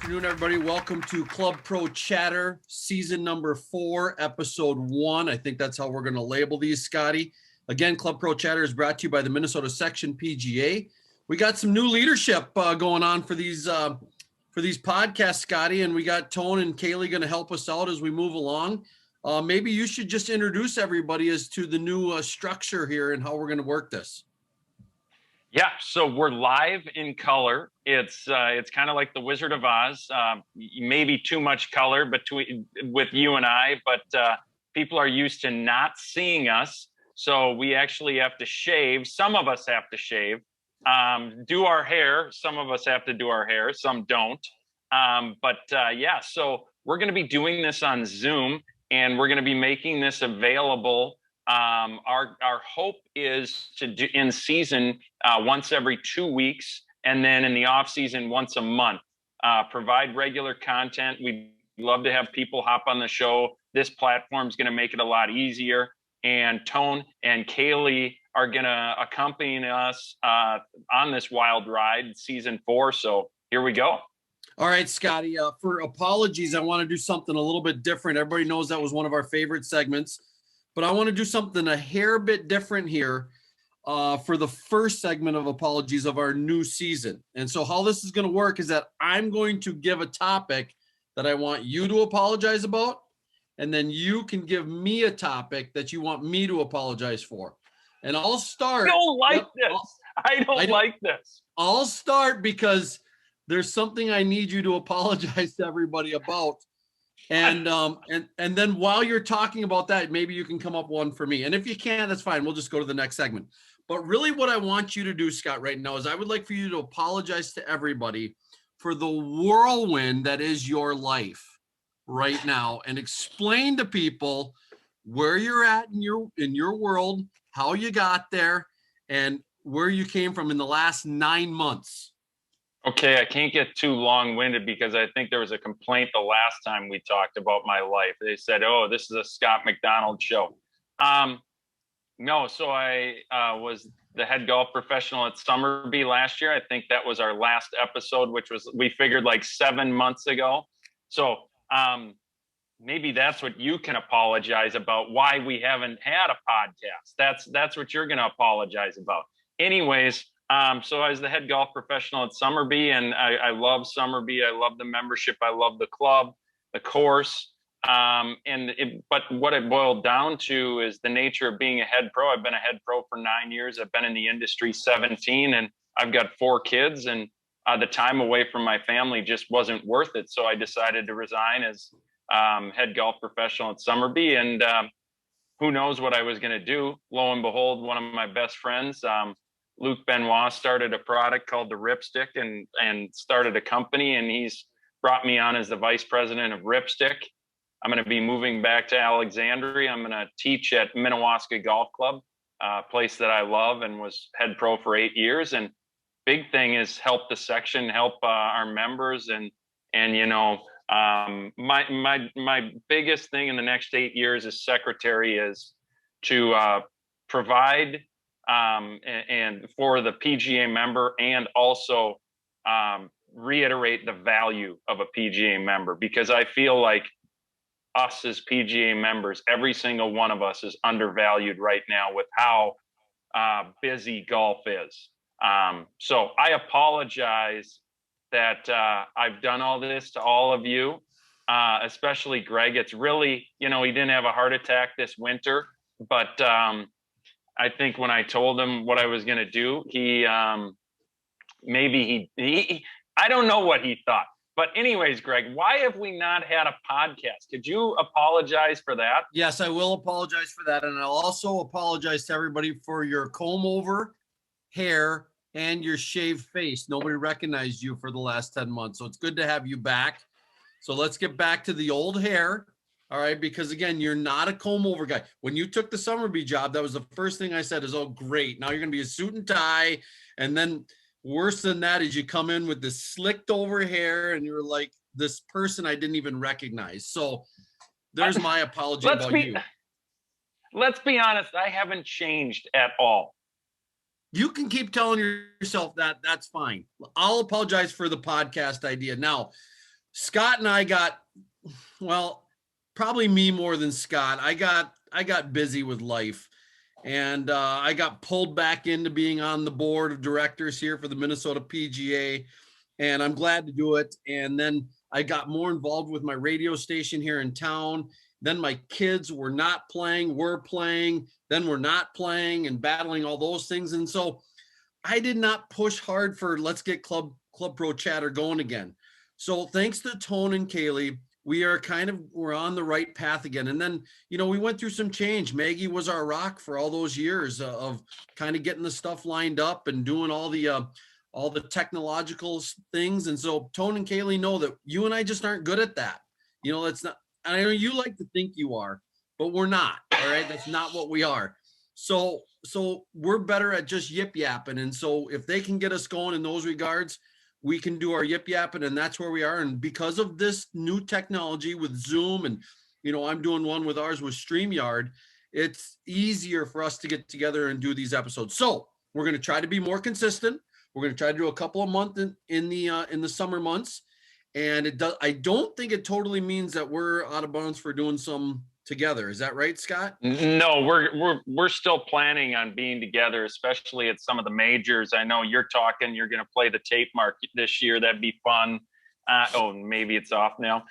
afternoon, everybody. Welcome to Club Pro Chatter, season number 4, episode 1. I think that's how we're going to label these, Scotty. Again, Club Pro Chatter is brought to you by the Minnesota Section PGA. We got some new leadership going on for these podcasts, Scotty, and we got Tone and Kailey going to help us out as we move along. Maybe you should just introduce everybody as to the new structure here and how we're going to work this. Yeah, so we're live in color. It's kind of like the Wizard of Oz. Maybe too much color with you and I, but people are used to not seeing us. So we actually have to shave. Some of us have to shave, do our hair. Some of us have to do our hair. Some don't. Yeah, so we're going to be doing this on Zoom, and we're going to be making this available. Our hope is to do in season once every 2 weeks, and then in the off season once a month. Provide regular content. We'd love to have people hop on the show. This platform is going to make it a lot easier. And Tone and Kailey are going to accompany us on this wild ride, season 4. So here we go. All right, Scotty. For apologies, I want to do something a little bit different. Everybody knows that was one of our favorite segments. But I want to do something a hair bit different here for the first segment of apologies of our new season. And so how this is going to work is that I'm going to give a topic that I want you to apologize about, and then you can give me a topic that you want me to apologize for. And I'll start. I don't like this. I don't like this. I'll start because there's something I need you to apologize to everybody about. And then while you're talking about that, maybe you can come up one for me. And if you can't, that's fine. We'll just go to the next segment. But really what I want you to do, Scott, right now is I would like for you to apologize to everybody for the whirlwind that is your life right now, and explain to people where you're at in your world, how you got there, and where you came from in the last 9 months. Okay, I can't get too long-winded because I think there was a complaint the last time we talked about my life. They said, "Oh, this is a Scott McDonald show." No, so I was the head golf professional at Summerby last year. I think that was our last episode, which was, we figured, like 7 months ago. So maybe that's what you can apologize about, why we haven't had a podcast. That's what you're going to apologize about. Anyways, so I was the head golf professional at Summerby, and I love Summerby. I love the membership. I love the club, the course. But what it boiled down to is the nature of being a head pro. I've been a head pro for 9 years. I've been in the industry 17, and I've got 4 kids, and the time away from my family just wasn't worth it. So I decided to resign as head golf professional at Summerby, and who knows what I was going to do. Lo and behold, one of my best friends, Luke Benoit, started a product called the Ripstick and started a company, and he's brought me on as the vice president of Ripstick. I'm going to be moving back to Alexandria. I'm going to teach at Minnewaska Golf Club, a place that I love and was head pro for 8 years. And big thing is help the section, help our members. And you know, my biggest thing in the next 8 years as secretary is to provide and for the PGA member, and also reiterate the value of a PGA member, because I feel like us as PGA members, every single one of us is undervalued right now with how busy golf is. So I apologize that I've done all this to all of you, especially Greg. It's really, you know, he didn't have a heart attack this winter, but I think when I told him what I was going to do, he I don't know what he thought. But anyways, Greg, why have we not had a podcast? Could you apologize for that? Yes, I will apologize for that. And I'll also apologize to everybody for your comb over hair and your shaved face. Nobody recognized you for the last 10 months. So it's good to have you back. So let's get back to the old hair. All right. Because again, you're not a comb over guy. When you took the Summerby job, that was the first thing I said is, oh, great. Now you're going to be a suit and tie. And then worse than that is you come in with this slicked over hair and you're like this person I didn't even recognize. So there's my apology about you. Let's be honest. I haven't changed at all. You can keep telling yourself that. That's fine. I'll apologize for the podcast idea. Now, Scott and I got, well, probably me more than Scott. I got busy with life, and I got pulled back into being on the board of directors here for the Minnesota PGA, and I'm glad to do it. And then I got more involved with my radio station here in town. Then my kids were not playing, were playing, then we're not playing, and battling all those things. And so I did not push hard for let's get Club Pro Chatter going again. So thanks to Tone and Kailey, we're on the right path again. And then, we went through some change. Maggie was our rock for all those years of kind of getting the stuff lined up and doing all the technological things. And so Tone and Kailey know that you and I just aren't good at that. That's not, and I know you like to think you are, but we're not. All right. That's not what we are. So we're better at just yip yapping. And so if they can get us going in those regards, we can do our yip yapping, and that's where we are. And because of this new technology with Zoom, and I'm doing one with ours with StreamYard, it's easier for us to get together and do these episodes. So we're going to try to be more consistent. We're going to try to do a couple of months in the summer months, and I don't think it totally means that we're out of bounds for doing some together. Is that right, Scott? No, we're still planning on being together, especially at some of the majors. I know you're going to play the tape mark this year. That'd be fun. Maybe it's off now.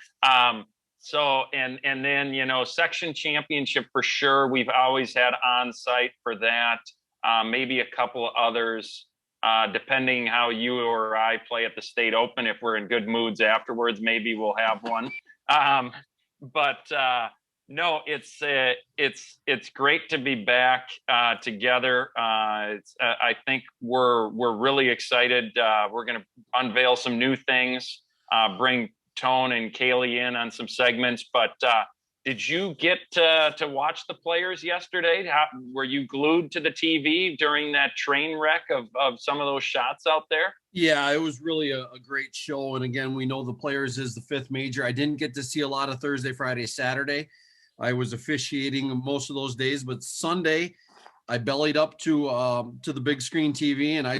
So, and then, section championship for sure. We've always had on site for that. Maybe a couple of others, depending how you or I play at the State Open. If we're in good moods afterwards, maybe we'll have one. No, it's great to be back together. I think we're really excited. We're going to unveil some new things, bring Tone and Kailey in on some segments. But did you get to watch the players yesterday? Were you glued to the TV during that train wreck of some of those shots out there? Yeah, it was really a great show. And again, we know the Players is the fifth major. I didn't get to see a lot of Thursday, Friday, Saturday. I was officiating most of those days, but Sunday I bellied up to the big screen TV, and I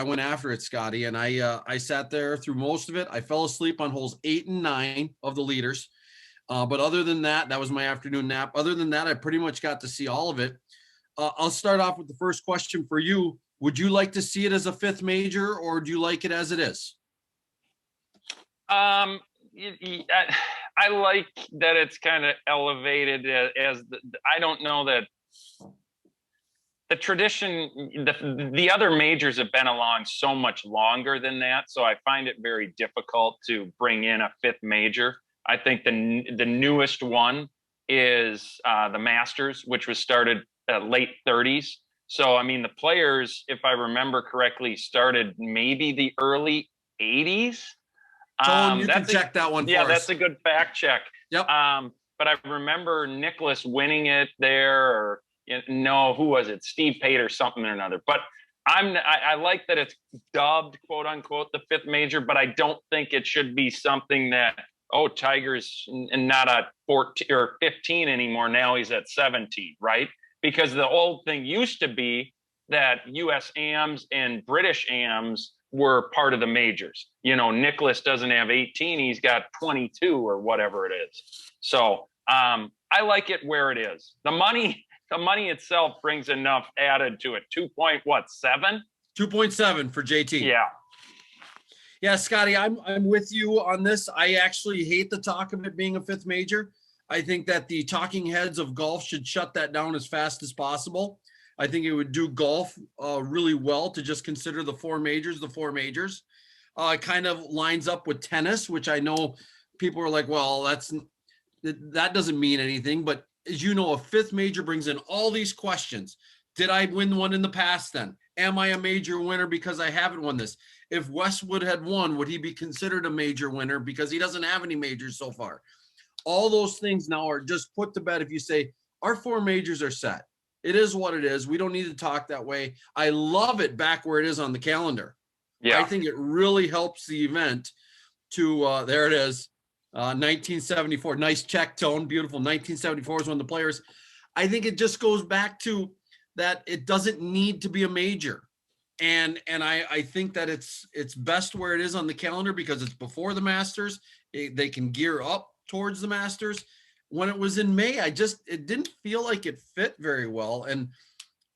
went after it, Scotty. And I sat there through most of it. I fell asleep on holes 8 and 9 of the leaders. But other than that, that was my afternoon nap. Other than that, I pretty much got to see all of it. I'll start off with the first question for you. Would you like to see it as a fifth major, or do you like it as it is? I like that it's kind of elevated I don't know that the tradition, the other majors have been along so much longer than that. So I find it very difficult to bring in a fifth major. I think the newest one is the Masters, which was started late 30s. So, I mean, the Players, if I remember correctly, started maybe the early 80s. Tone, you can check that one for us. Yeah, that's a good fact check. Yep. But I remember Nicklaus winning it there, or who was it? Steve Pate or something or another. But I like that it's dubbed, quote unquote, the fifth major, but I don't think it should be something that, Tiger's not at 14 or 15 anymore. Now he's at 17, right? Because the old thing used to be that U.S. AMs and British AMs were part of the majors. Nicklaus doesn't have 18. He's got 22 or whatever it is. So I like it where it is. The money itself brings enough added to it. 2.7? 2.7 for JT. Yeah. Yeah, Scotty, I'm with you on this. I actually hate the talk of it being a fifth major. I think that the talking heads of golf should shut that down as fast as possible. I think it would do golf really well to just consider the four majors. It kind of lines up with tennis, which I know people are like, well, that doesn't mean anything. But as you know, a fifth major brings in all these questions. Did I win one in the past then? Am I a major winner because I haven't won this? If Westwood had won, would he be considered a major winner because he doesn't have any majors so far? All those things now are just put to bed if you say our four majors are set. It is what it is. We don't need to talk that way. I love it back where it is on the calendar. Yeah. I think it really helps the event to, there it is, 1974. Nice check, Tone. Beautiful. 1974 is when the Players. I think it just goes back to that it doesn't need to be a major. And I think that it's best where it is on the calendar because it's before the Masters they can gear up towards the Masters. When it was in May, it didn't feel like it fit very well. And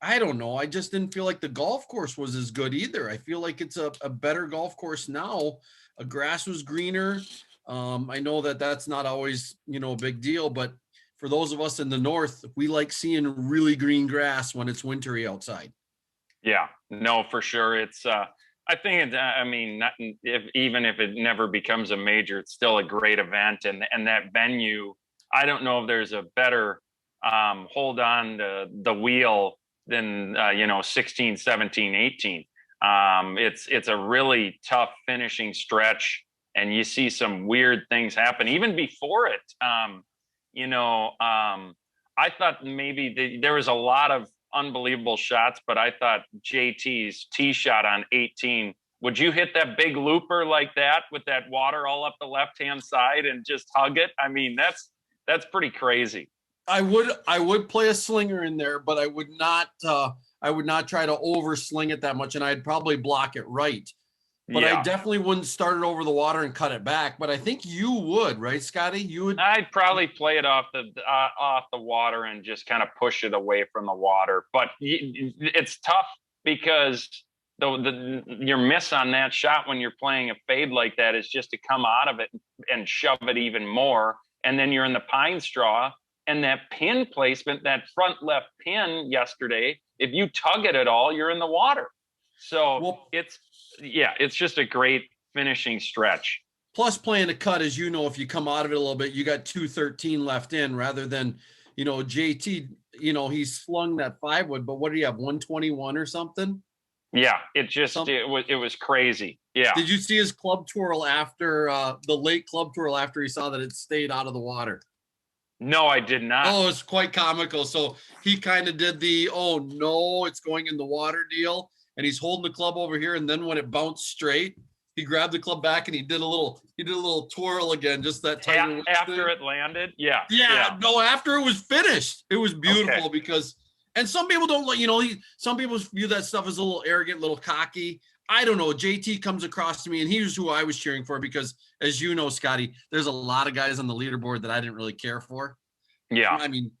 I don't know. I just didn't feel like the golf course was as good either. I feel like it's a better golf course now. A grass was greener. I know that that's not always, a big deal, but for those of us in the north, we like seeing really green grass when it's wintry outside. Yeah, no, for sure. It's I think even if it never becomes a major, it's still a great event, and that venue. I don't know if there's a better hold on to the wheel than 16, 17, 18. It's a really tough finishing stretch, and you see some weird things happen even before it. I thought maybe there was a lot of unbelievable shots, but I thought JT's tee shot on 18. Would you hit that big looper like that with that water all up the left-hand side and just hug it? I mean, that's pretty crazy. I would play a slinger in there, but I would not try to oversling it that much, and I'd probably block it right. But yeah. I definitely wouldn't start it over the water and cut it back. But I think you would, right, Scotty? You would. I'd probably play it off the water and just kind of push it away from the water. But it's tough because your miss on that shot when you're playing a fade like that is just to come out of it and shove it even more. And then you're in the pine straw, and that pin placement, that front left pin yesterday, if you tug it at all, you're in the water. So it's just a great finishing stretch. Plus playing a cut, as you know, if you come out of it a little bit, you got 213 left in rather than, JT, he's slung that 5-wood, but what do you have, 121 or something? Yeah, it was crazy. Yeah. Did you see his club twirl after the late club twirl after he saw that it stayed out of the water? No, I did not. Oh, it's quite comical. So he kind of did the, oh no, it's going in the water deal. And he's holding the club over here. And then when it bounced straight, he grabbed the club back and he did a little twirl again, just that time. After it landed. Yeah. No, after it was finished. It was beautiful because, and some people don't like, some people view that stuff as a little arrogant, little cocky. I don't know. JT comes across to me, and here's who I was cheering for because, as you know, Scotty, there's a lot of guys on the leaderboard that I didn't really care for. Yeah. I mean,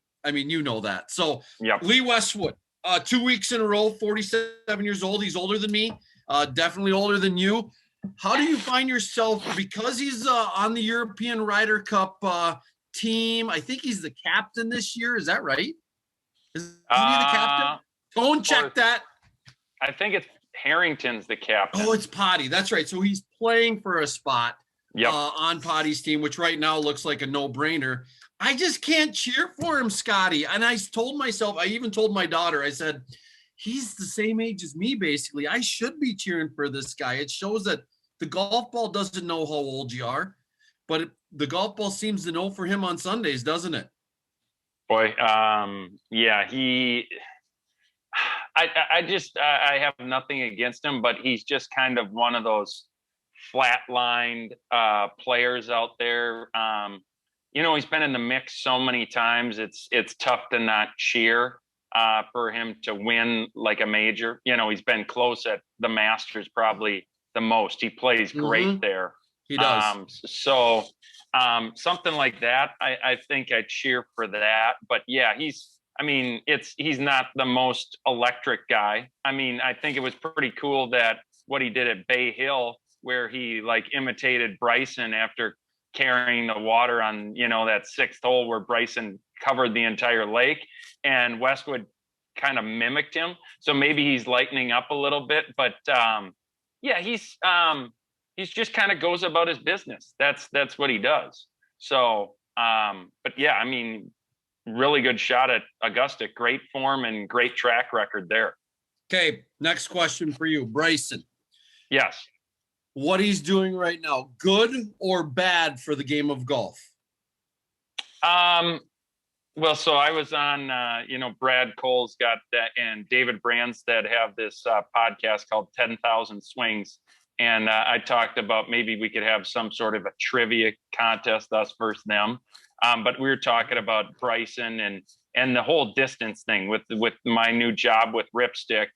you know that. So yep. Lee Westwood, 2 weeks in a row, 47 years old. He's older than me, definitely older than you. How do you find yourself, because he's on the European Ryder Cup team? I think he's the captain this year. Is that right? Is he the captain? Don't check that. I think it's Harrington's the captain. Oh, it's Potty. That's right. So he's playing for a spot on Potty's team, which right now looks like a no-brainer. I just can't cheer for him, Scotty. And I told myself, I even told my daughter, I said, he's the same age as me, basically. I should be cheering for this guy. It shows that the golf ball doesn't know how old you are, but the golf ball seems to know for him on Sundays, doesn't it? Boy, I have nothing against him, but he's just kind of one of those flatlined players out there. He's been in the mix so many times. It's tough to not cheer for him to win like a major. He's been close at the Masters probably the most. He plays great there. He does. Something like that, I think I cheer for that. But yeah, he's not the most electric guy. I mean, I think it was pretty cool that what he did at Bay Hill, where he imitated Bryson after carrying the water on, that sixth hole where Bryson covered the entire lake, and Westwood kind of mimicked him. So maybe he's lightening up a little bit, but he's just kind of goes about his business. That's what he does. So, really good shot at Augusta, great form and great track record there. Okay. Next question for you, Bryson. Yes. What he's doing right now, good or bad for the game of golf? Well, so I was on, Brad Cole's got that, and David Branstad have this podcast called 10,000 Swings. And I talked about maybe we could have some sort of a trivia contest, us versus them. But we were talking about Bryson and the whole distance thing with my new job with Ripstick.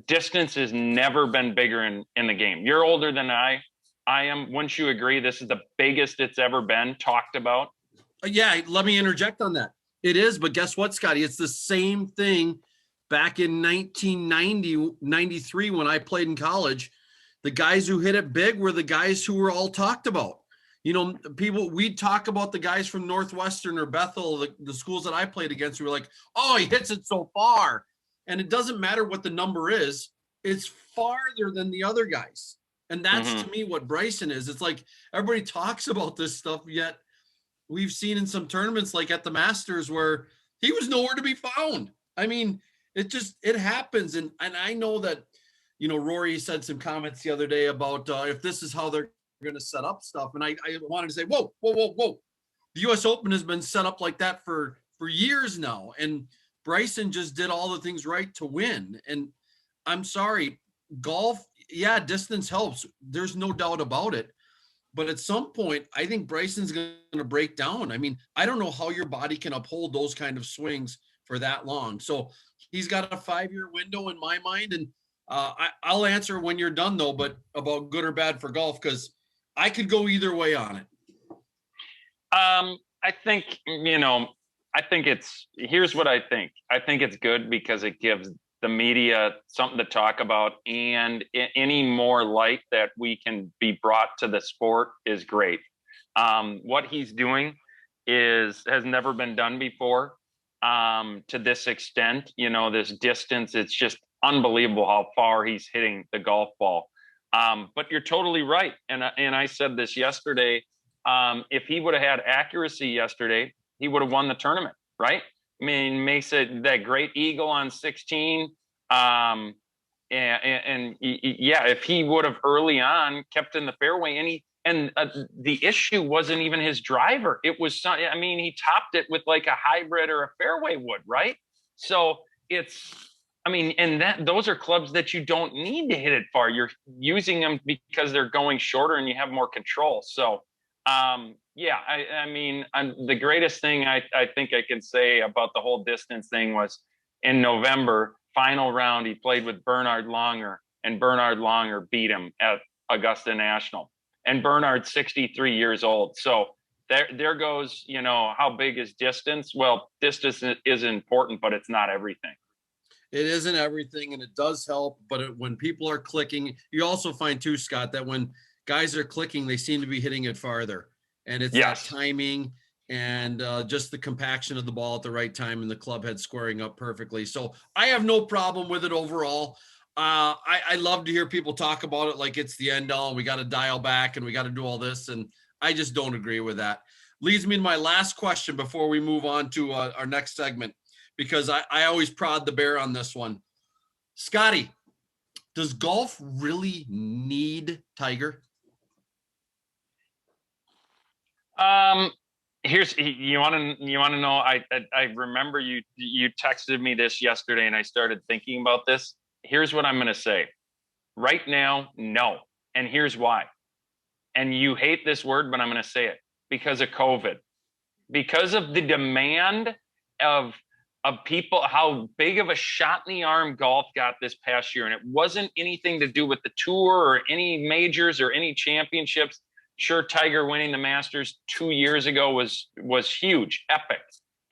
Distance has never been bigger in the game. You're older than I. Wouldn't you agree? This is the biggest it's ever been talked about. Yeah, let me interject on that. It is, but guess what, Scotty? It's the same thing back in 1990, 93 when I played in college. The guys who hit it big were the guys who were all talked about. You know, we'd talk about the guys from Northwestern or Bethel, the schools that I played against. We were like, oh, he hits it so far. And it doesn't matter what the number is, it's farther than the other guys. And that's to me what Bryson is. It's like everybody talks about this stuff, yet we've seen in some tournaments, like at the Masters, where he was nowhere to be found. I mean, it happens. And I know that, you know, Rory said some comments the other day about if this is how they're going to set up stuff. And I wanted to say, whoa. The US Open has been set up like that for years now. And Bryson just did all the things right to win. And I'm sorry, golf, yeah, distance helps. There's no doubt about it. But at some point, I think Bryson's going to break down. I mean, I don't know how your body can uphold those kind of swings for that long. So he's got a 5-year window in my mind. And I'll answer when you're done, though, but about good or bad for golf, because I could go either way on it. I think, here's what I think. I think it's good because it gives the media something to talk about, and any more light that we can be brought to the sport is great. What he's doing has never been done before to this extent, this distance. It's just unbelievable how far he's hitting the golf ball. But you're totally right. And I said this yesterday, if he would have had accuracy yesterday, he would have won the tournament, right? I mean, makes it that great eagle on 16. And if he would have early on kept in the fairway, the issue wasn't even his driver. It was, he topped it with like a hybrid or a fairway wood, right? So those are clubs that you don't need to hit it far. You're using them because they're going shorter and you have more control. So, the greatest thing I think I can say about the whole distance thing was in November, final round, he played with Bernhard Langer, and Bernhard Langer beat him at Augusta National. And Bernhard's 63 years old. So there goes, how big is distance? Well, distance is important, but it's not everything. It isn't everything, and it does help. But when people are clicking, you also find too, Scott, that when guys are clicking, they seem to be hitting it farther. And it's that timing and just the compaction of the ball at the right time and the club head squaring up perfectly. So I have no problem with it overall. I love to hear people talk about it like it's the end all. We got to dial back and we got to do all this. And I just don't agree with that. Leads me to my last question before we move on to our next segment, because I always prod the bear on this one. Scotty, does golf really need Tiger? You want to know, I remember you texted me this yesterday and I started thinking about this. Here's what I'm going to say right now. No. And here's why. And you hate this word, but I'm going to say it because of COVID, because of the demand of people, how big of a shot in the arm golf got this past year. And it wasn't anything to do with the tour or any majors or any championships. Sure, Tiger winning the Masters 2 years ago was huge, epic.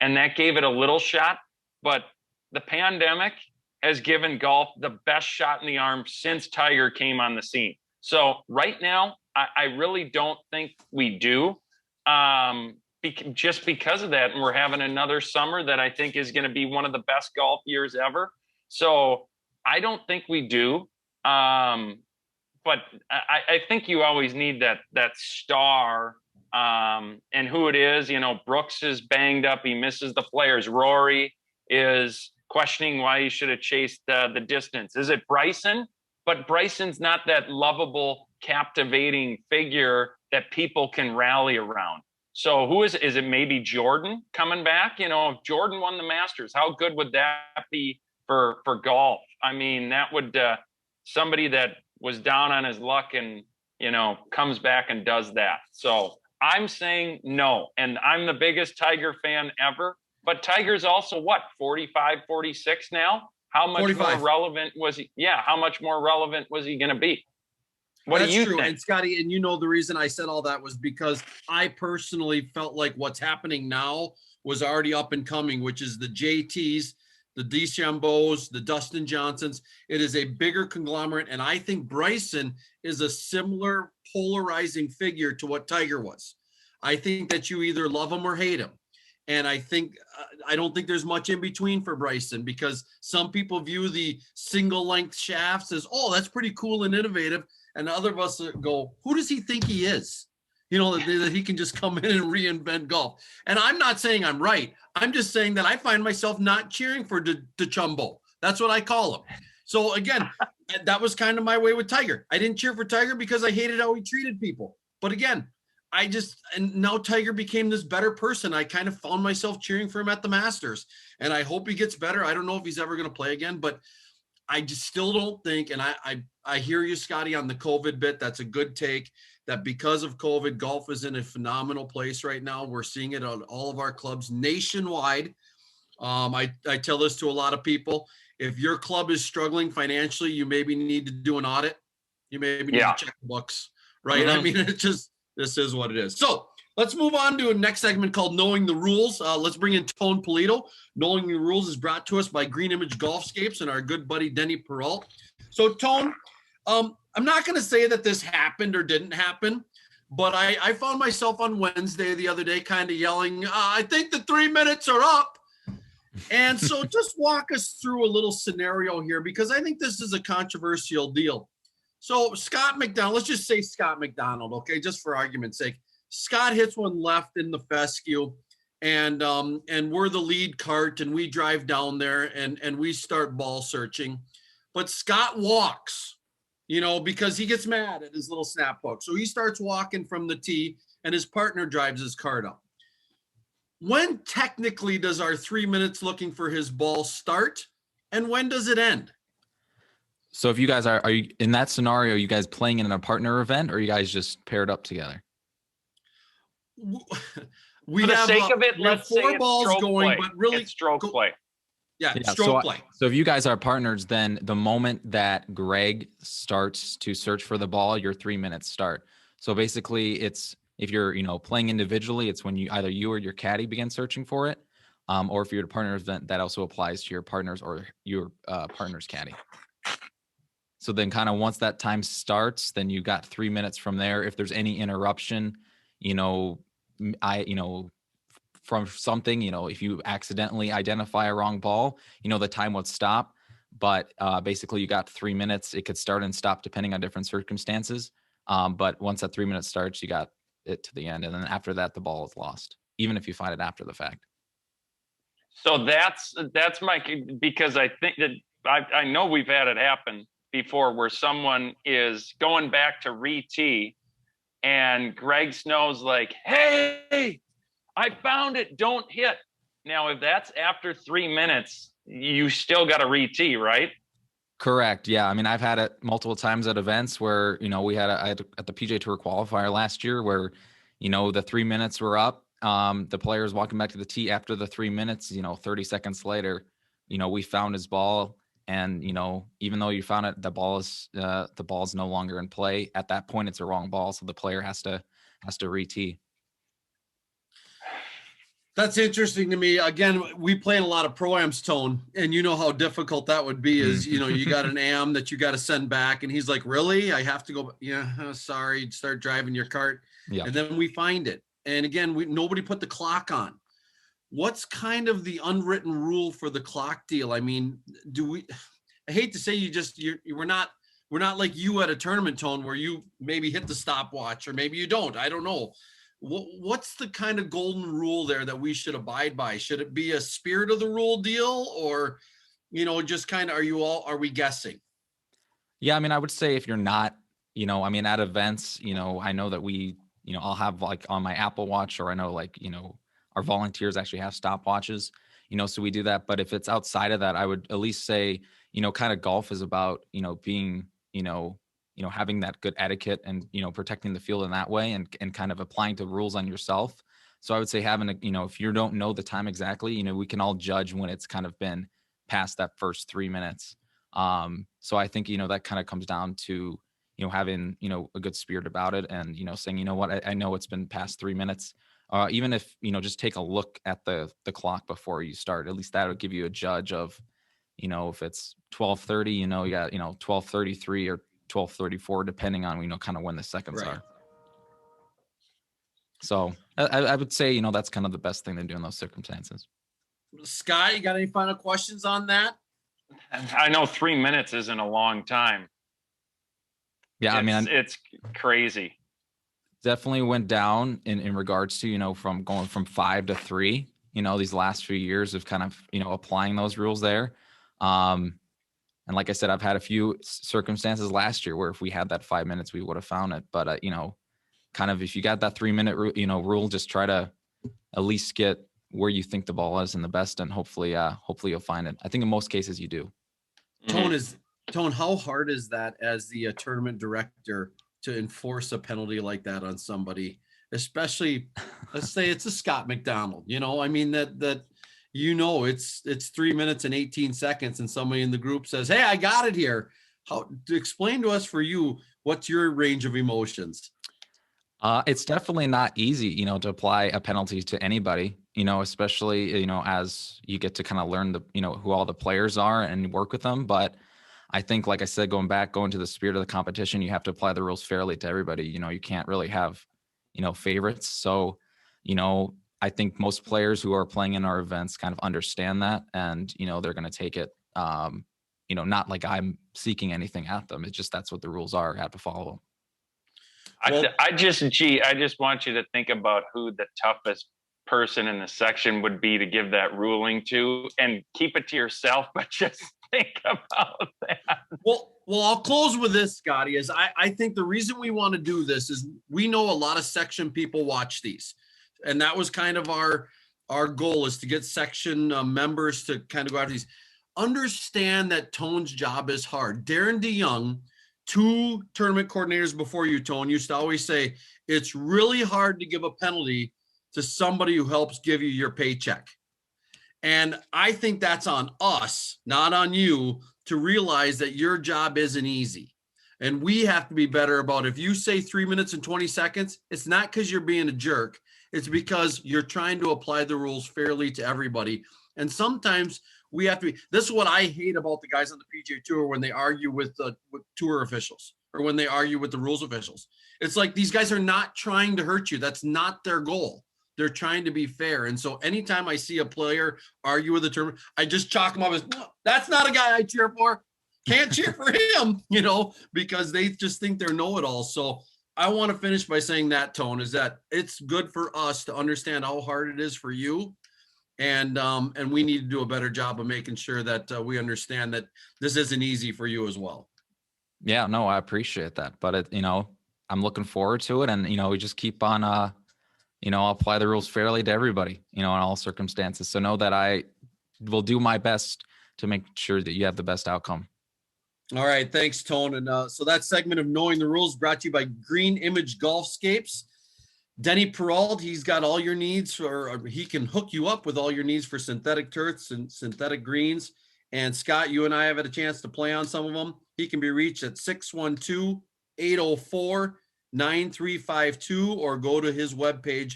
And that gave it a little shot. But the pandemic has given golf the best shot in the arm since Tiger came on the scene. So right now, I really don't think we do. Just because of that, and we're having another summer that I think is going to be one of the best golf years ever. So I don't think we do. But I think you always need that star, and who it is. Brooks is banged up. He misses the Players. Rory is questioning why he should have chased the distance. Is it Bryson? But Bryson's not that lovable, captivating figure that people can rally around. So who is it maybe Jordan coming back? If Jordan won the Masters, how good would that be for golf? I mean, that would somebody that was down on his luck and, comes back and does that. So I'm saying no. And I'm the biggest Tiger fan ever. But Tiger's also 45, 46 now? How much 45. More relevant was he? Yeah. How much more relevant was he going to be? What do That's you true. think? And Scotty, and the reason I said all that was because I personally felt like what's happening now was already up and coming, which is the JTs, the DeChambeaus, the Dustin Johnsons. It is a bigger conglomerate. And I think Bryson is a similar polarizing figure to what Tiger was. I think that you either love him or hate him. And I don't think there's much in between for Bryson, because some people view the single length shafts as, oh, that's pretty cool and innovative. And other of us go, who does he think he is? That he can just come in and reinvent golf. And I'm not saying I'm right. I'm just saying that I find myself not cheering for DeChambeau. That's what I call him. So again, that was kind of my way with Tiger. I didn't cheer for Tiger because I hated how he treated people. But again, and now Tiger became this better person. I kind of found myself cheering for him at the Masters, and I hope he gets better. I don't know if he's ever going to play again, but I just still don't think, and I hear you, Scotty, on the COVID bit. That's a good take, that because of COVID, golf is in a phenomenal place right now. We're seeing it on all of our clubs nationwide. I tell this to a lot of people. If your club is struggling financially, you maybe need to do an audit. You maybe need to check the books, right? Mm-hmm. I mean, this is what it is. So let's move on to a next segment called Knowing the Rules. Let's bring in Tone Pulido. Knowing the Rules is brought to us by Green Image Golfscapes and our good buddy Denny Peralt. So Tone, I'm not going to say that this happened or didn't happen, but I found myself on Wednesday the other day kind of yelling, I think the 3 minutes are up. And so just walk us through a little scenario here, because I think this is a controversial deal. So Scott McDonald, let's just say Scott McDonald, okay, just for argument's sake. Scott hits one left in the fescue, and we're the lead cart, and we drive down there and we start ball searching. But Scott walks, because he gets mad at his little snap hook. So he starts walking from the tee, and his partner drives his cart up. When technically does our 3 minutes looking for his ball start, and when does it end? So if you guys are you in that scenario, are you guys playing in a partner event, or are you guys just paired up together? We For the have, sake of it, we have let's say 4 it's balls stroke going, play. but really It's stroke play. Yeah, Yeah, stroke play. So if you guys are partners, then the moment that Greg starts to search for the ball, your 3 minutes start. So basically, it's if you're playing individually, it's when either you or your caddy begin searching for it, or if you're a partner event, that also applies to your partners or your partner's caddy. So then kind of once that time starts, then you got 3 minutes from there. If there's any interruption, from something, if you accidentally identify a wrong ball, the time would stop. But basically you got 3 minutes. It could start and stop depending on different circumstances. But once that 3 minutes starts, you got it to the end. And then after that, the ball is lost, even if you find it after the fact. So that's because I think that I know we've had it happen before where someone is going back to re-tee and Greg Snow's like, hey, I found it, don't hit. Now, if that's after 3 minutes, you still got to re-tee, right? Correct. Yeah. I mean, I've had it multiple times at events where, I had at the PGA Tour qualifier last year where, the 3 minutes were up. The player's walking back to the tee after the 3 minutes, 30 seconds later, we found his ball. And, even though you found it, the ball is no longer in play. At that point, it's a wrong ball. So the player has to re-tee. That's interesting to me. Again, we play in a lot of pro-ams, Tone, and you know how difficult that would be is, you got an am that you got to send back. And he's like, really? I have to go. Yeah, sorry. Start driving your cart. Yeah. And then we find it. And again, nobody put the clock on. What's kind of the unwritten rule for the clock deal? I mean, I hate to say we're not like you at a tournament, Tone, where you maybe hit the stopwatch or maybe you don't. I don't know. What's the kind of golden rule there that we should abide by? Should it be a spirit of the rule deal, or, just kind of, are we guessing? Yeah. I mean, I would say if you're not, at events, I know that I'll have like on my Apple Watch, or I know our volunteers actually have stopwatches, so we do that. But if it's outside of that, I would at least say, kind of golf is about, being, having that good etiquette and, protecting the field in that way and kind of applying the rules on yourself. So I would say having if you don't know the time exactly, we can all judge when it's kind of been past that first 3 minutes. So I think, that kind of comes down to, having, a good spirit about it and, saying, you know what, I know it's been past 3 minutes. Even if, just take a look at the clock before you start, at least that would give you a judge of, if it's 12:30, you got, 12:33 or 12:34, depending on, kind of when the seconds are. So I would say, that's kind of the best thing to do in those circumstances. Scott, you got any final questions on that? I know 3 minutes isn't a long time. Yeah, it's crazy. Definitely went down in regards to, from going from 5 to 3, these last few years of kind of, applying those rules there. And like I said, I've had a few circumstances last year where if we had that 5 minutes, we would have found it. But, kind of if you got that 3 minute, rule, just try to at least get where you think the ball is in the best, and hopefully you'll find it. I think in most cases you do. Tone, how hard is that as the tournament director to enforce a penalty like that on somebody, especially let's say it's a Scott McDonald, that it's 3 minutes and 18 seconds and somebody in the group says, hey, I got it here. How to explain to us, for you, what's your range of emotions? It's definitely not easy, to apply a penalty to anybody, especially, as you get to kind of learn who all the players are and work with them. But I think, like I said, going to the spirit of the competition, you have to apply the rules fairly to everybody. You can't really have, favorites. So, I think most players who are playing in our events kind of understand that, and, they're going to take it, not like I'm seeking anything at them. It's just, that's what the rules are. I have to follow them. I just want you to think about who the toughest person in the section would be to give that ruling to, and keep it to yourself, but just think about that. Well, I'll close with this, Scotty, is I think the reason we want to do this is we know a lot of section people watch these. And that was kind of our goal, is to get section members to kind of go after these. Understand that Tone's job is hard. Darren DeYoung, 2 tournament coordinators before you, Tone, used to always say, it's really hard to give a penalty to somebody who helps give you your paycheck. And I think that's on us, not on you, to realize that your job isn't easy. And we have to be better about, if you say 3 minutes and 20 seconds, it's not because you're being a jerk. It's because you're trying to apply the rules fairly to everybody. And sometimes we have to be, this is what I hate about the guys on the PGA Tour when they argue with tour officials, or when they argue with the rules officials. It's like, these guys are not trying to hurt you. That's not their goal. They're trying to be fair. And so anytime I see a player argue with the tournament, I just chalk them up as, no, that's not a guy I cheer for. Can't cheer for him, because they just think they're know-it-all. So I want to finish by saying that, Tone, is that it's good for us to understand how hard it is for you. And we need to do a better job of making sure that we understand that this isn't easy for you as well. Yeah, no, I appreciate that. But, I'm looking forward to it. And, we just keep on, I'll apply the rules fairly to everybody, in all circumstances. So know that I will do my best to make sure that you have the best outcome. All right. Thanks, Tone. And so that segment of Knowing the Rules brought to you by Green Image Golfscapes. Denny Peralt, he's got all your needs, or he can hook you up with all your needs for synthetic turfs and synthetic greens. And Scott, you and I have had a chance to play on some of them. He can be reached at 612-804-9352, or go to his webpage,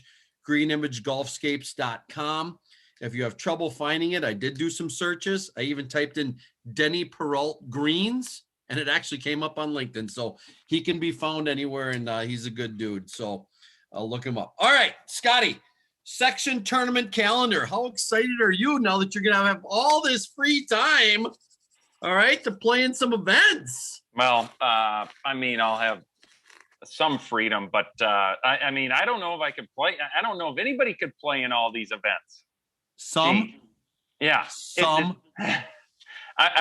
greenimagegolfscapes.com. If you have trouble finding it, I did do some searches. I even typed in Denny Peralt greens, and it actually came up on LinkedIn. So he can be found anywhere, and he's a good dude. So I'll look him up. All right, Scotty, section tournament calendar. How excited are you now that you're going to have all this free time, all right, to play in some events? Well, I'll have some freedom, but I don't know if I could play. I don't know if anybody could play in all these events. Some? Yeah. Some?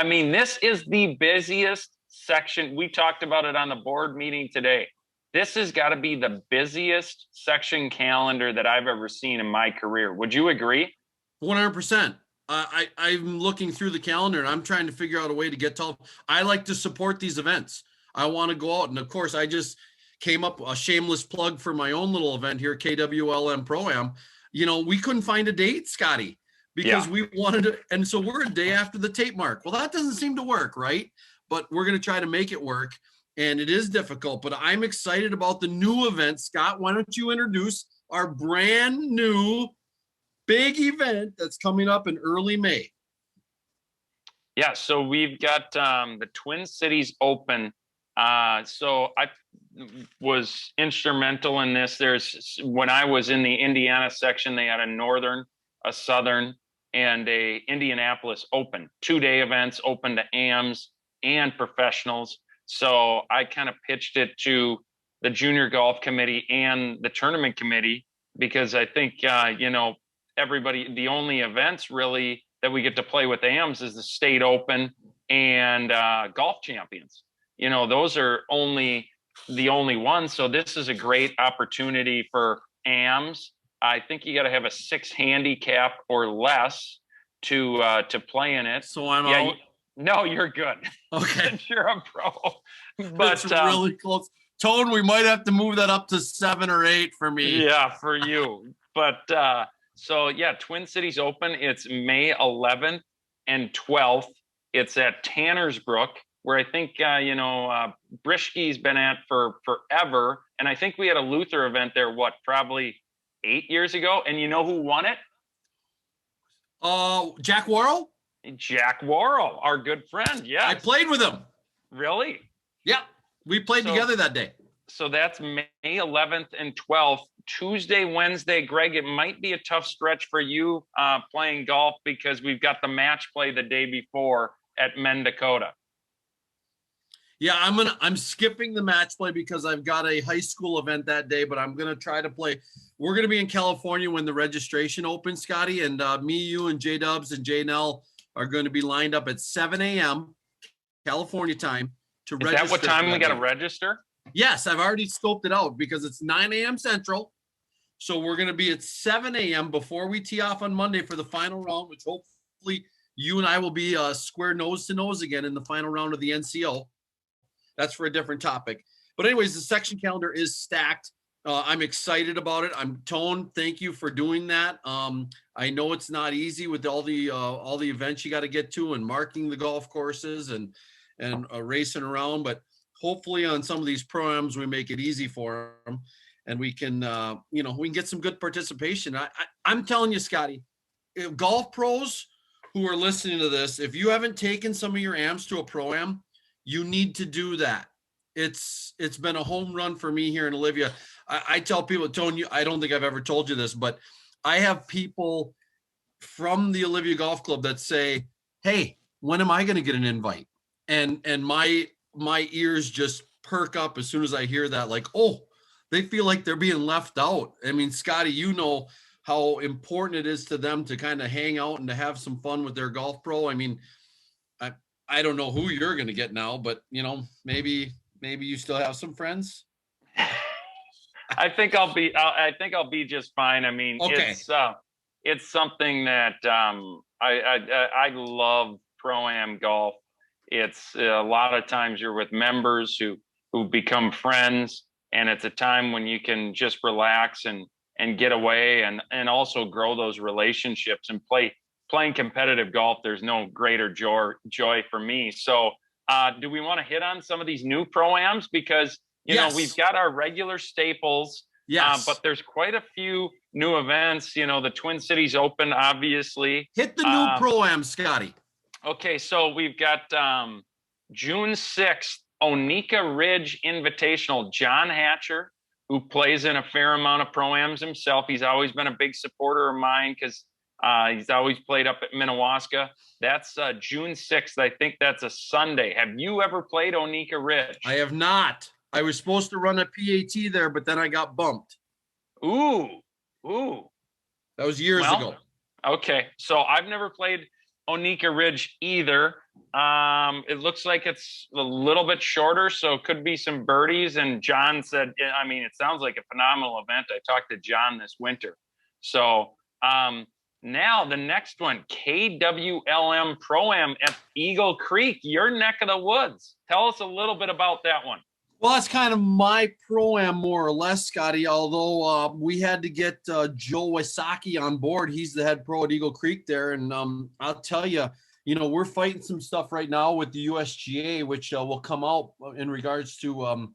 This is the busiest section. We talked about it on the board meeting today. This has got to be the busiest section calendar that I've ever seen in my career. Would you agree? 100%. I'm looking through the calendar, and I'm trying to figure out a way to get to. I like to support these events. I want to go out, and of course, I just came up a shameless plug for my own little event here, KWLM Pro-Am. We couldn't find a date, Scotty, because we wanted to, and so we're a day after the tape mark. Well, that doesn't seem to work, right? But we're going to try to make it work. and it is difficult, but I'm excited about the new event. Scott, why don't you introduce our brand new big event that's coming up in early May? Yeah, so we've got the Twin Cities Open. So I was instrumental in this. When I was in the Indiana section, they had a Northern, a Southern, and a Indianapolis Open, 2-day events open to AMs and professionals. So I kind of pitched it to the junior golf committee and the tournament committee, because I think, everybody, the only events really that we get to play with AMs is the state open and golf champions. Those are the only ones. So this is a great opportunity for AMs. I think you got to have a 6 handicap or less to play in it. So I'm out. No, you're good. Okay. You're a pro. But it's really close. Tone, we might have to move that up to 7 or 8 for me. Yeah, for you. But so yeah, Twin Cities Open. It's May 11th and 12th. It's at Tannersbrook, where I think Brishke's been at for forever. And I think we had a Luther event there, probably 8 years ago. And you know who won it? Jack Worrell? Jack Worrell, our good friend. Yeah. I played with him. Really? Yeah. We played together that day. So that's May 11th and 12th. Tuesday, Wednesday, Greg, it might be a tough stretch for you playing golf, because we've got the match play the day before at Mendakota. Yeah, I'm skipping the match play because I've got a high school event that day, but I'm going to try to play. We're going to be in California when the registration opens, Scotty, and me, you, and J-Dubs and J-Nell are going to be lined up at 7 a.m. California time to register. Is that what time we got to register? Yes, I've already scoped it out because it's 9 a.m. Central. So we're going to be at 7 a.m. before we tee off on Monday for the final round, which hopefully you and I will be square nose to nose again in the final round of the NCO. That's for a different topic. But anyways, the section calendar is stacked. I'm excited about it. Tone, thank you for doing that. I know it's not easy with all the events you got to get to and marking the golf courses and racing around, but hopefully on some of these programs we make it easy for them, and we can we can get some good participation. I'm telling you, Scotty, golf pros who are listening to this, if you haven't taken some of your AMs to a pro-am, you need to do that. It's been a home run for me here in Olivia. I tell people, Tone, I don't think I've ever told you this, but I have people from the Olivia Golf Club that say, hey, when am I going to get an invite? And my ears just perk up as soon as I hear that, like, oh, they feel like they're being left out. I mean, Scotty, you know how important it is to them to kind of hang out and to have some fun with their golf pro. I mean, I don't know who you're going to get now, but maybe you still have some friends. I think I'll be just fine. I mean, okay. It's something that I love pro-am golf. It's a lot of times you're with members who become friends, and it's a time when you can just relax and get away and also grow those relationships and playing competitive golf. There's no greater joy for me. So do we want to hit on some of these new pro-ams? Because, yes, we've got our regular staples, yes, but there's quite a few new events, the Twin Cities Open, obviously. Hit the new pro-am, Scotty. Okay, so we've got June 6th, Onika Ridge Invitational. John Hatcher, who plays in a fair amount of pro-ams himself. He's always been a big supporter of mine because he's always played up at Minnewaska. That's June 6th. I think that's a Sunday. Have you ever played Onika Ridge? I have not. I was supposed to run a PAT there, but then I got bumped. Ooh. That was years ago. Okay, so I've never played Onika Ridge either. It looks like it's a little bit shorter, so it could be some birdies. And John said, I mean, it sounds like a phenomenal event. I talked to John this winter. So now the next one, KWLM Pro-Am at Eagle Creek, your neck of the woods. Tell us a little bit about that one. Well, that's kind of my pro-am more or less, Scotty, although we had to get Joe Wysocki on board. He's the head pro at Eagle Creek there. And I'll tell you, we're fighting some stuff right now with the USGA, which will come out in regards to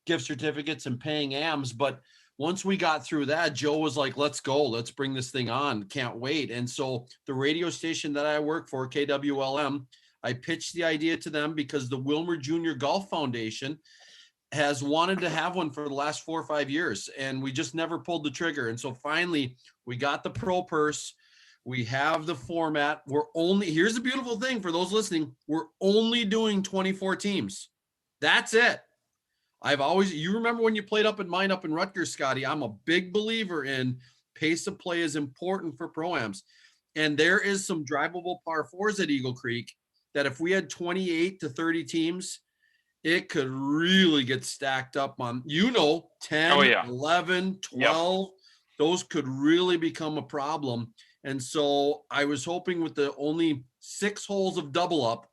gift certificates and paying AMs. But once we got through that, Joe was like, let's go, let's bring this thing on. Can't wait. And so the radio station that I work for, KWLM, I pitched the idea to them because the Wilmer Junior Golf Foundation has wanted to have one for the last 4 or 5 years, and we just never pulled the trigger. And so finally we got the pro purse. We have the format. Here's the beautiful thing for those listening. We're only doing 24 teams. That's it. You remember when you played up in Rutgers, Scotty, I'm a big believer in pace of play is important for pro-ams. And there is some drivable par fours at Eagle Creek that if we had 28 to 30 teams, it could really get stacked up on, 10, 11, 12. Yep. Those could really become a problem. And so I was hoping with the only 6 holes of double up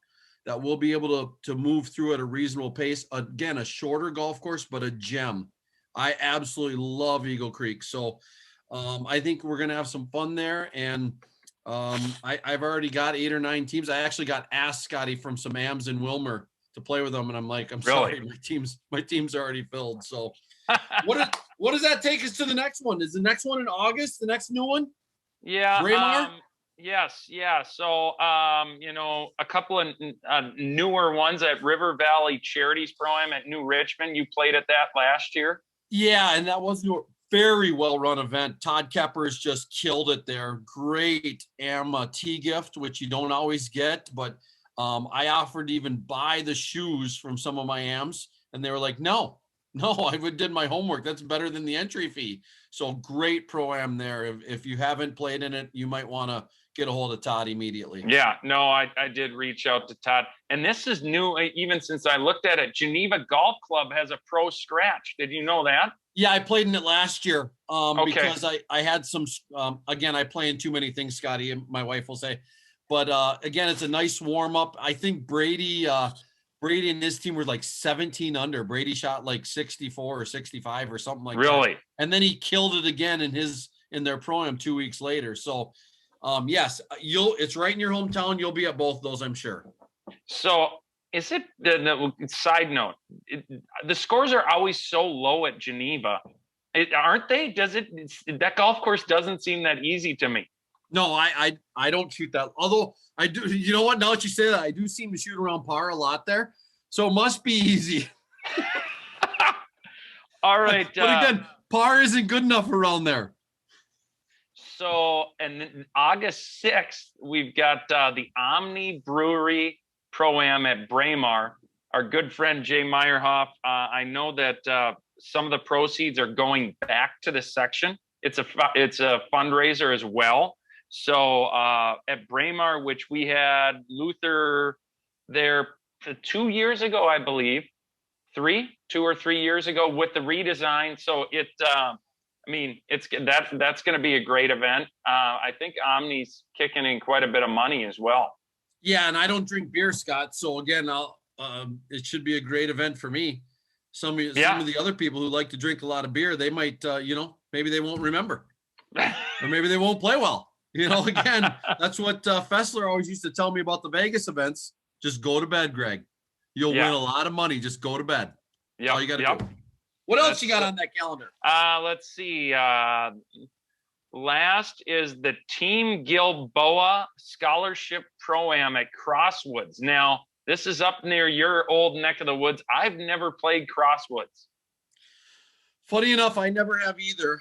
that we'll be able to move through at a reasonable pace. Again, a shorter golf course, but a gem. I absolutely love Eagle Creek. So I think we're going to have some fun there. And I've already got 8 or 9 teams. I actually got asked, Scotty, from some AMs in Wilmer to play with them. And I'm like, I'm sorry, my team's already filled. So what does that take us to the next one? Is the next one in August, the next new one? Yeah. Braemar? Yes. Yeah. So, a couple of newer ones at River Valley Charities Pro-Am at New Richmond. You played at that last year. Yeah. And that was a very well-run event. Todd Keppers just killed it there. Great tee gift, which you don't always get, but I offered to even buy the shoes from some of my AMs, and they were like, no, I did my homework. That's better than the entry fee. So great pro-am there. If you haven't played in it, you might want to get a hold of Todd immediately. Yeah, no, I did reach out to Todd. And this is new, even since I looked at it. Geneva Golf Club has a pro scratch. Did you know that? Yeah, I played in it last year because I had some, again, I play in too many things, Scotty, and my wife will say. But again, it's a nice warm up. I think Brady and his team were like 17 under. Brady shot like 64 or 65 or something like that. Really? And then he killed it again in their pro-am 2 weeks later. So yes, it's right in your hometown. You'll be at both of those, I'm sure. So is it the side note? The scores are always so low at Geneva, aren't they? That golf course doesn't seem that easy to me. No, I don't shoot that. Although I do, you know what? Now that you say that, I do seem to shoot around par a lot there, so it must be easy. All right, but again, par isn't good enough around there. So, and then August 6th, we've got the Omni Brewery Pro-Am at Braemar. Our good friend Jay Meyerhoff. I know that some of the proceeds are going back to the section. It's a fundraiser as well. So at Braemar, which we had Luther there 2 years ago, I believe, 2 or 3 years ago with the redesign. So that's going to be a great event. I think Omni's kicking in quite a bit of money as well. Yeah, and I don't drink beer, Scott. So again, it should be a great event for me. Some of the other people who like to drink a lot of beer, they might, maybe they won't remember, or maybe they won't play well. Again, that's what Fessler always used to tell me about the Vegas events. Just go to bed, Greg. You'll win a lot of money. Just go to bed. Yeah, all you got to do. What else you got on that calendar? Let's see. Last is the Team Gilboa Scholarship Pro-Am at Crosswoods. Now, this is up near your old neck of the woods. I've never played Crosswoods. Funny enough, I never have either.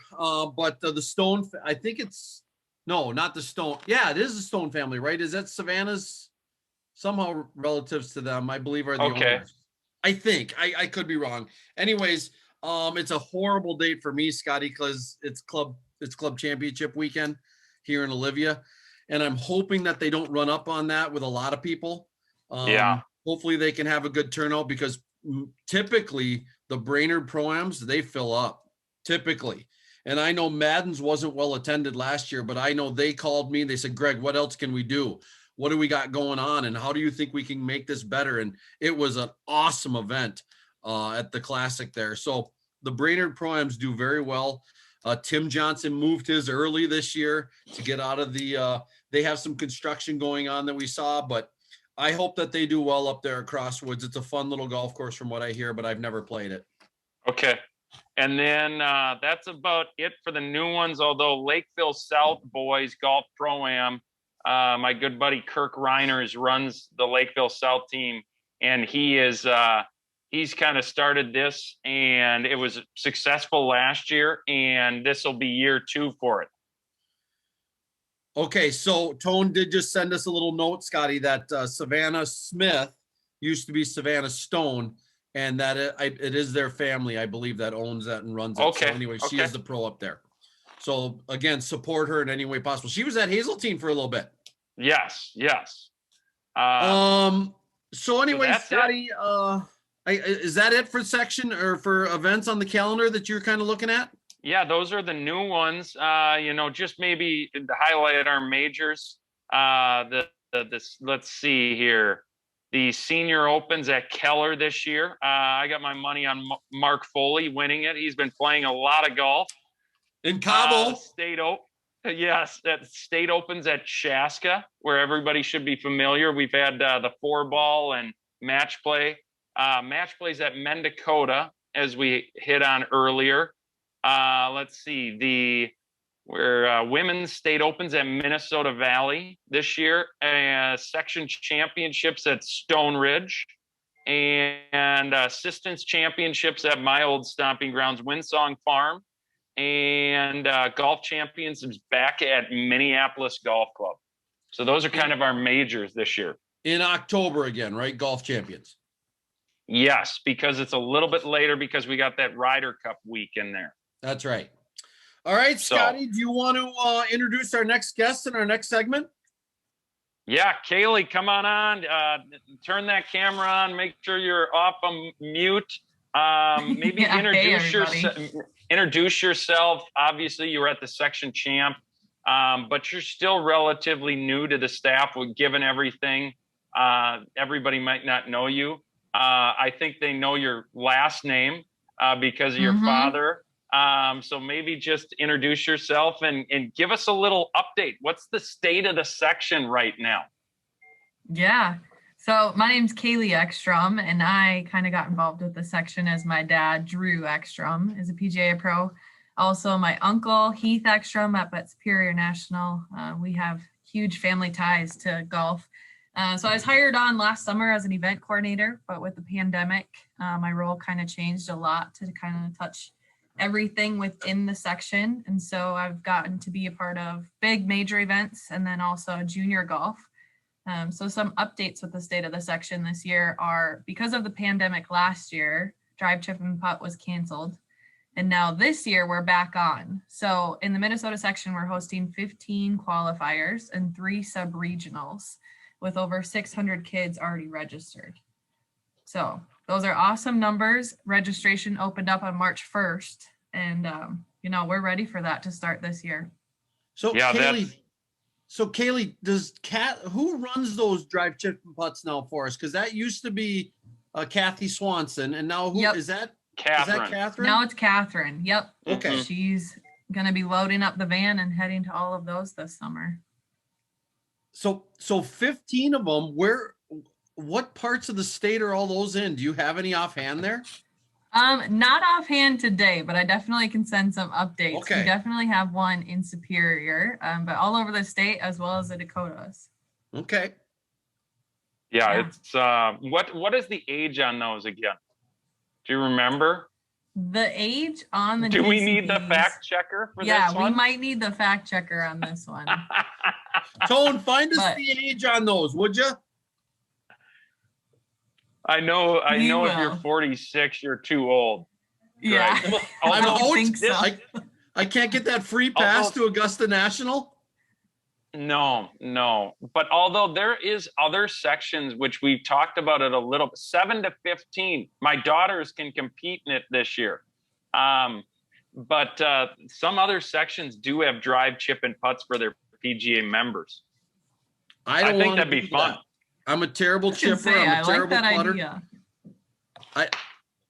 But the Stone, I think not the Stone. Yeah, it is the Stone family, right? Is that Savannah's somehow relatives to them? I believe are the owners. I think. I could be wrong. Anyways, it's a horrible date for me, Scotty, because it's club championship weekend here in Olivia. And I'm hoping that they don't run up on that with a lot of people. Hopefully they can have a good turnout, because typically the Brainerd Pro-Ams, they fill up typically. And I know Madden's wasn't well attended last year, but I know they called me. They said, Greg, what else can we do? What do we got going on? And how do you think we can make this better? And it was an awesome event at the Classic there. So the Brainerd Pro-Ams do very well. Tim Johnson moved his early this year to get out of they They have some construction going on that we saw, but I hope that they do well up there at Crosswoods. It's a fun little golf course from what I hear, but I've never played it. Okay. And then that's about it for the new ones, although Lakeville South Boys Golf Pro-Am, my good buddy Kirk Reiners runs the Lakeville South team, and he's kind of started this, and it was successful last year, and this will be year 2 for it. Okay, so Tone did just send us a little note, Scotty, that Savannah Smith used to be Savannah Stone, and that it is their family, I believe, that owns that and runs it. Okay. So anyway, she is the pro up there. So again, support her in any way possible. She was at Hazeltine for a little bit. Yes. So anyway, that's Scotty, is that it for section or for events on the calendar that you're kind of looking at? Yeah, those are the new ones. Just maybe to highlight our majors. Let's see here. The Senior Opens at Keller this year. I got my money on Mark Foley winning it. He's been playing a lot of golf. In Cabo. Yes, at State Opens at Chaska, where everybody should be familiar. We've had the 4-ball and match play. Match plays at Mendakota, as we hit on earlier. Let's see, women's state opens at Minnesota Valley this year, section championships at Stone Ridge, and assistance championships at my old stomping grounds, Windsong Farm, and golf championships back at Minneapolis Golf Club. So those are kind of our majors this year. In October again, right? Golf champions. Yes, because it's a little bit later because we got that Ryder Cup week in there. That's right. All right, Scotty, do you want to introduce our next guest in our next segment? Yeah, Kailey, come on. Turn that camera on. Make sure you're off of mute. Maybe introduce yourself. Obviously, you were at the section champ, but you're still relatively new to the staff. Given everything, everybody might not know you. I think they know your last name because of your father. So maybe just introduce yourself and give us a little update. What's the state of the section right now? Yeah. So my name's Kailey Ekstrom, and I kind of got involved with the section as my dad, Drew Ekstrom, is a PGA pro. Also, my uncle, Heath Ekstrom, up at Superior National. We have huge family ties to golf. So I was hired on last summer as an event coordinator, but with the pandemic, my role kind of changed a lot to kind of touch everything within the section. And so I've gotten to be a part of big major events and then also junior golf. So some updates with the state of the section this year are, because of the pandemic last year, drive, chip, and putt was canceled. And now this year we're back on. So in the Minnesota section, we're hosting 15 qualifiers and 3 sub-regionals with over 600 kids already registered. So those are awesome numbers. Registration opened up on March 1st, and we're ready for that to start this year. So yeah, Kailey, who runs those drive, chip, and putts now for us? Because that used to be Kathy Swanson, and now is that Catherine? Is that Catherine? Now it's Catherine. Yep. Okay. She's gonna be loading up the van and heading to all of those this summer. So 15 of them. What parts of the state are all those in? Do you have any offhand there? Not offhand today, but I definitely can send some updates. Okay. We definitely have one in Superior, but all over the state as well as the Dakotas. Okay. Yeah. It's what is the age on those again? Do you remember? The age on the Do we DCBs, need the fact checker for this one? Yeah, we might need the fact checker on this one. Tone, find us the age on those, would you? I know if you're 46, you're too old. Yeah. Right? I can't get that free pass to Augusta National. No. But although there is other sections, which we've talked about it a little, 7 to 15, my daughters can compete in it this year. But some other sections do have drive, chip, and putts for their PGA members. I think that'd be fun. I'm a terrible chipper. I'm a terrible putter. Idea.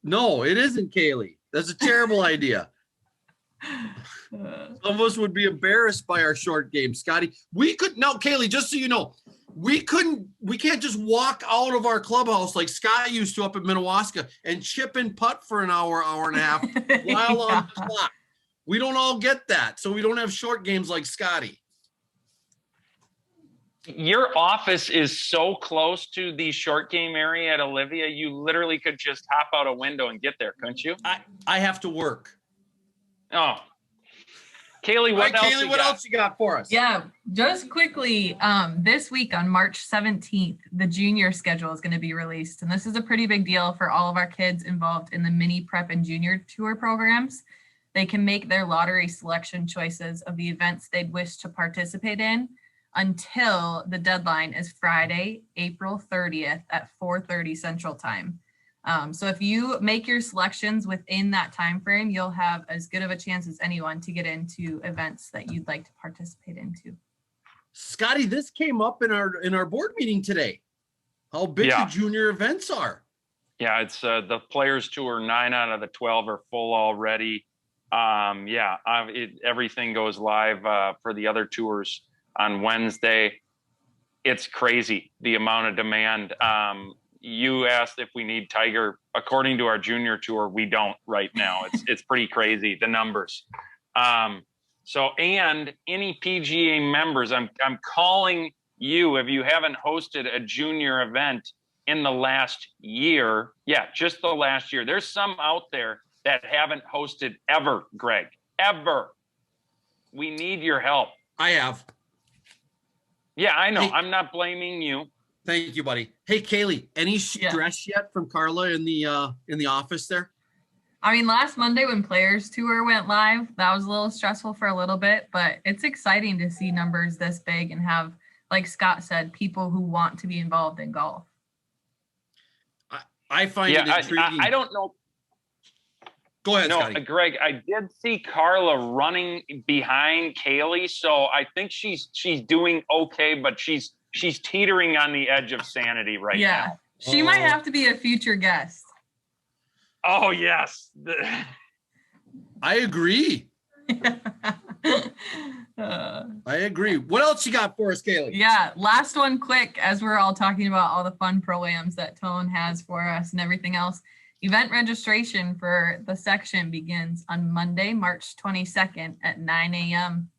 No, it isn't, Kailey. That's a terrible idea. Some of us would be embarrassed by our short game, Scotty. Kailey, just so you know, we can't just walk out of our clubhouse like Scott used to up at Minnewaska and chip and putt for an hour and a half while on the clock. We don't all get that. So we don't have short games like Scotty. Your office is so close to the short game area at Olivia, you literally could just hop out a window and get there, couldn't you? I have to work. Oh. Kailey, what else you got for us? Yeah, just quickly, this week on March 17th, the junior schedule is going to be released. And this is a pretty big deal for all of our kids involved in the mini prep and junior tour programs. They can make their lottery selection choices of the events they'd wish to participate in until the deadline is Friday, April 30th at 4:30 Central Time. So if you make your selections within that time frame, you'll have as good of a chance as anyone to get into events that you'd like to participate into. Scotty, this came up in our board meeting today. How big the junior events are. Yeah, it's the Players Tour. 9 out of the 12 are full already. Everything goes live for the other tours on Wednesday. It's crazy, the amount of demand. You asked if we need Tiger. According to our junior tour, we don't right now. It's pretty crazy, the numbers. And any PGA members, I'm calling you if you haven't hosted a junior event in the last year. Yeah, just the last year. There's some out there that haven't hosted ever, Greg, ever. We need your help. I have. Yeah, I know. Hey, I'm not blaming you. Thank you, buddy. Hey, Kailey, any stress yet from Carla in the office there? I mean, last Monday when Players Tour went live, that was a little stressful for a little bit, but it's exciting to see numbers this big and have, like Scott said, people who want to be involved in golf. I find it intriguing. I don't know. Go ahead, Scotty. Greg, I did see Carla running behind Kailey, so I think she's doing okay, but she's teetering on the edge of sanity right now. Yeah, she might have to be a future guest. Oh, yes. I agree. I agree. What else you got for us, Kailey? Yeah, last one quick, as we're all talking about all the fun pro-ams that Tone has for us and everything else. Event registration for the section begins on Monday, March 22nd at 9 a.m.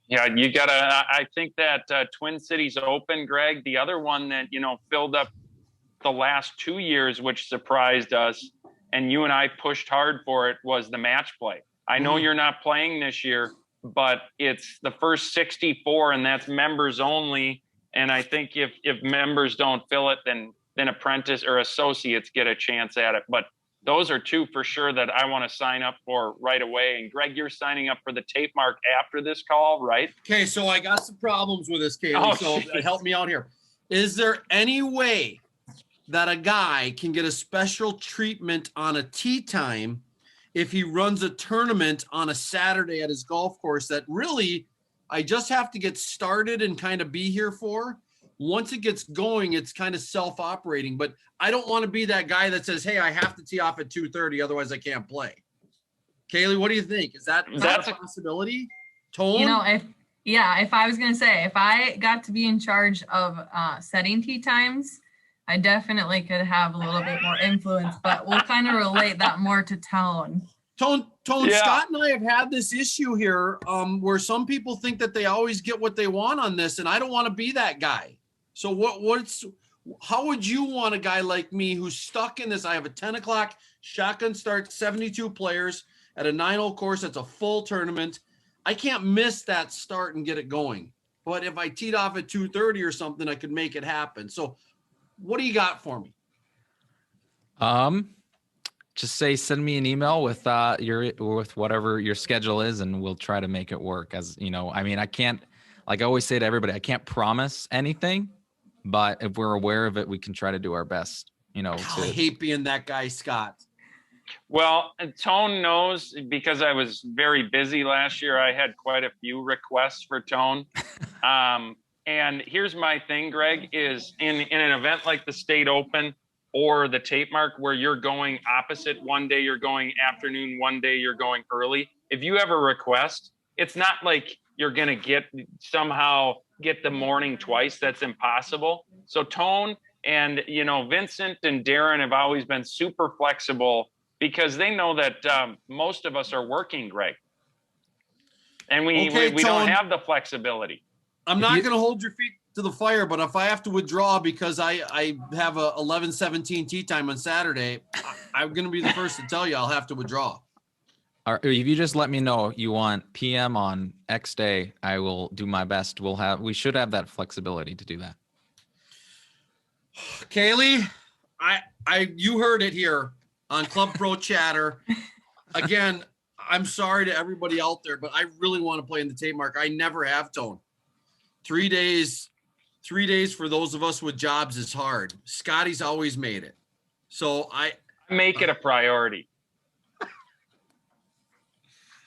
Yeah, you gotta. I think that Twin Cities Open, Greg, the other one that filled up the last 2 years, which surprised us, and you and I pushed hard for it, was the match play. I know you're not playing this year, but it's the first 64, and that's members only. And I think if members don't fill it, then apprentice or associates get a chance at it. But those are two for sure that I want to sign up for right away. And Greg, you're signing up for the tape mark after this call, right? Okay, so I got some problems with this, Kailey. Help me out here. Is there any way that a guy can get a special treatment on a tee time if he runs a tournament on a Saturday at his golf course that really I just have to get started and kind of be here for? Once it gets going, it's kind of self-operating, but I don't want to be that guy that says, hey, I have to tee off at 2:30, otherwise I can't play. Kailey, what do you think? Is that a possibility? Tone? If I was going to say, if I got to be in charge of setting tee times, I definitely could have a little bit more influence, but we'll kind of relate that more to Tone. Tone, yeah. Scott and I have had this issue here where some people think that they always get what they want on this, and I don't want to be that guy. So how would you want a guy like me who's stuck in this? I have a 10 o'clock shotgun start, 72 players at a 9-hole course. That's a full tournament. I can't miss that start and get it going. But if I teed off at 2:30 or something, I could make it happen. So what do you got for me? Just send me an email with whatever your schedule is, and we'll try to make it work. As you know, I mean, I can't, like I always say to everybody, I can't promise anything, but if we're aware of it, we can try to do our best. I hate being that guy, Scott. Well, Tone knows, because I was very busy last year. I had quite a few requests for Tone. And here's my thing, Greg, is in an event like the State Open or the tape mark, where you're going opposite, one day you're going afternoon, one day you're going early, if you have a request, it's not like you're going to somehow get the morning twice. That's impossible. So Tone and, Vincent and Darren have always been super flexible because they know that most of us are working, Greg. And we don't have the flexibility. I'm not going to hold your feet to the fire, but if I have to withdraw because I have a 11:17 tee time on Saturday, I'm going to be the first to tell you I'll have to withdraw. Or if you just let me know you want PM on X day, I will do my best. We should have that flexibility to do that. Kailey, you heard it here on Club Pro Chatter. Again, I'm sorry to everybody out there, but I really want to play in the tape mark. I never have, Tone. 3 days for those of us with jobs is hard. Scotty's always made it. So I make it a priority.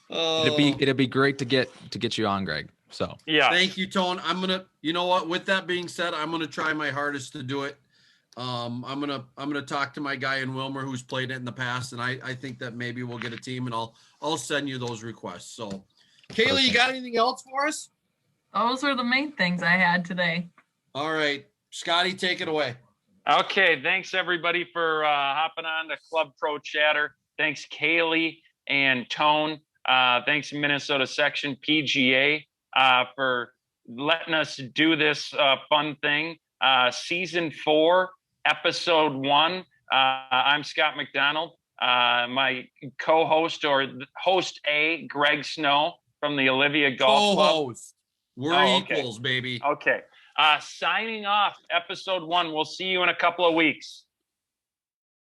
It'd be great to get you on, Greg. So yeah, thank you, Tone. I'm gonna, you know what? With that being said, I'm gonna try my hardest to do it. I'm gonna talk to my guy in Wilmer who's played it in the past, and I think that maybe we'll get a team, and I'll send you those requests. So, Kailey, you got anything else for us? Those are the main things I had today. All right, Scotty, take it away. Okay, thanks everybody for hopping on to Club Pro Chatter. Thanks Kailey and Tone. Thanks Minnesota Section PGA for letting us do this fun thing. Season 4, Episode 1. I'm Scott McDonald. My co-host or host A, Greg Snow from the Olivia Golf Club. We're equals, baby. Okay. Signing off Episode 1. We'll see you in a couple of weeks.